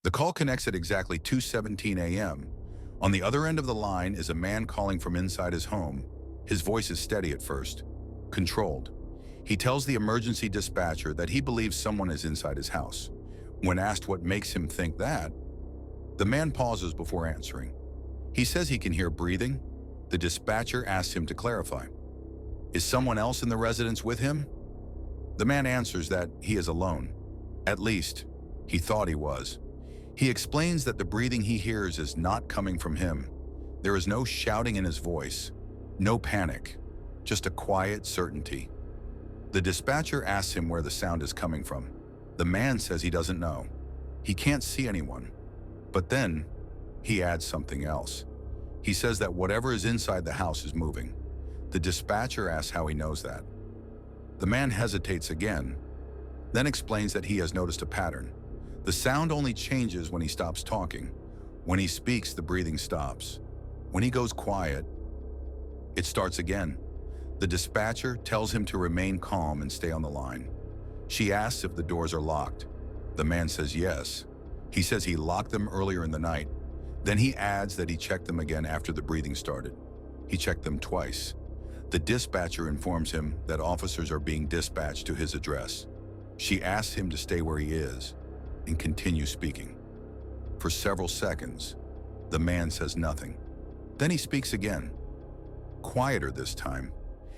The call connects at exactly 2:17 a.m. On the other end of the line is a man calling from inside his home. His voice is steady at first, controlled. He tells the emergency dispatcher that he believes someone is inside his house. When asked what makes him think that, the man pauses before answering. He says he can hear breathing. The dispatcher asks him to clarify. Is someone else in the residence with him? The man answers that he is alone. At least, he thought he was. He explains that the breathing he hears is not coming from him. There is no shouting in his voice, no panic, just a quiet certainty. The dispatcher asks him where the sound is coming from. The man says he doesn't know. He can't see anyone. But then, he adds something else. He says that whatever is inside the house is moving. The dispatcher asks how he knows that. The man hesitates again, then explains that he has noticed a pattern. The sound only changes when he stops talking. When he speaks, the breathing stops. When he goes quiet, it starts again. The dispatcher tells him to remain calm and stay on the line. She asks if the doors are locked. The man says yes. He says he locked them earlier in the night. Then he adds that he checked them again after the breathing started. He checked them twice. The dispatcher informs him that officers are being dispatched to his address. She asks him to stay where he is and continue speaking. For several seconds, the man says nothing. Then he speaks again, quieter this time.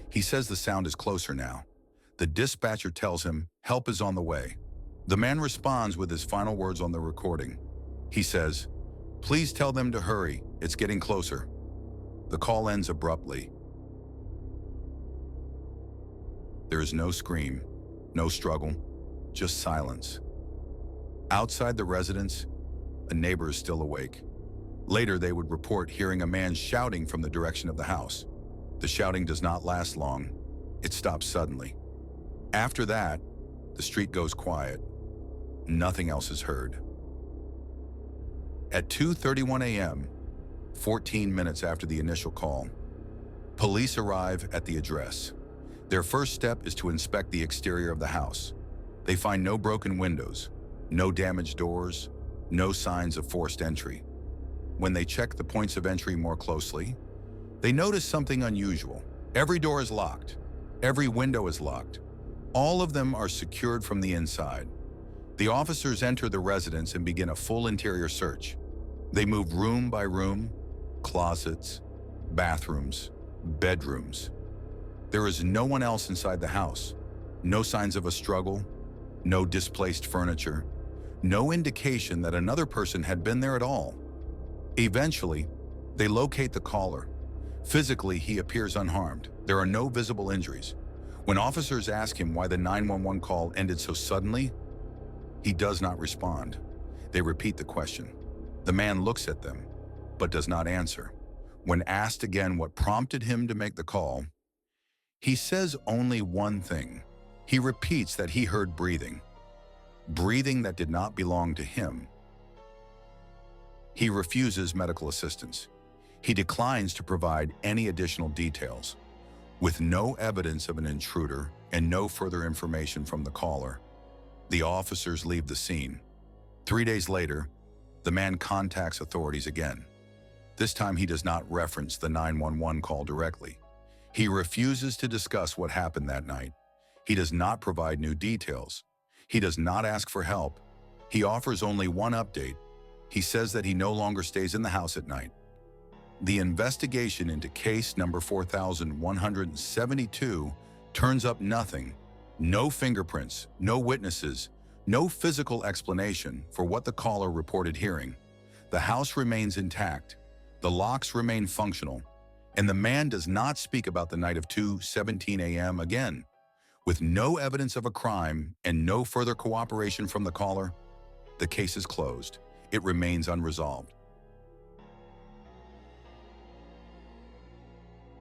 He says the sound is closer now. The dispatcher tells him help is on the way. The man responds with his final words on the recording. He says, "Please tell them to hurry, it's getting closer." The call ends abruptly. There is no scream, no struggle, just silence. Outside the residence, a neighbor is still awake. Later, they would report hearing a man shouting from the direction of the house. The shouting does not last long. It stops suddenly. After that, the street goes quiet. Nothing else is heard. At 2:31 a.m., 14 minutes after the initial call, police arrive at the address. Their first step is to inspect the exterior of the house. They find no broken windows, no damaged doors, no signs of forced entry. When they check the points of entry more closely, they notice something unusual. Every door is locked. Every window is locked. All of them are secured from the inside. The officers enter the residence and begin a full interior search. They move room by room, closets, bathrooms, bedrooms. There is no one else inside the house. No signs of a struggle, no displaced furniture, no indication that another person had been there at all. Eventually, they locate the caller. Physically, he appears unharmed. There are no visible injuries. When officers ask him why the 911 call ended so suddenly, he does not respond. They repeat the question. The man looks at them, but does not answer. When asked again what prompted him to make the call, he says only one thing. He repeats that he heard breathing. Breathing that did not belong to him. He refuses medical assistance. He declines to provide any additional details. With no evidence of an intruder and no further information from the caller, the officers leave the scene. 3 days later, the man contacts authorities again. This time he does not reference the 911 call directly. He refuses to discuss what happened that night. He does not provide new details. He does not ask for help. He offers only one update. He says that he no longer stays in the house at night. The investigation into case number 4172 turns up nothing. No fingerprints, no witnesses, no physical explanation for what the caller reported hearing. The house remains intact. The locks remain functional. And the man does not speak about the night of 2:17 a.m. again. With no evidence of a crime and no further cooperation from the caller, the case is closed. It remains unresolved.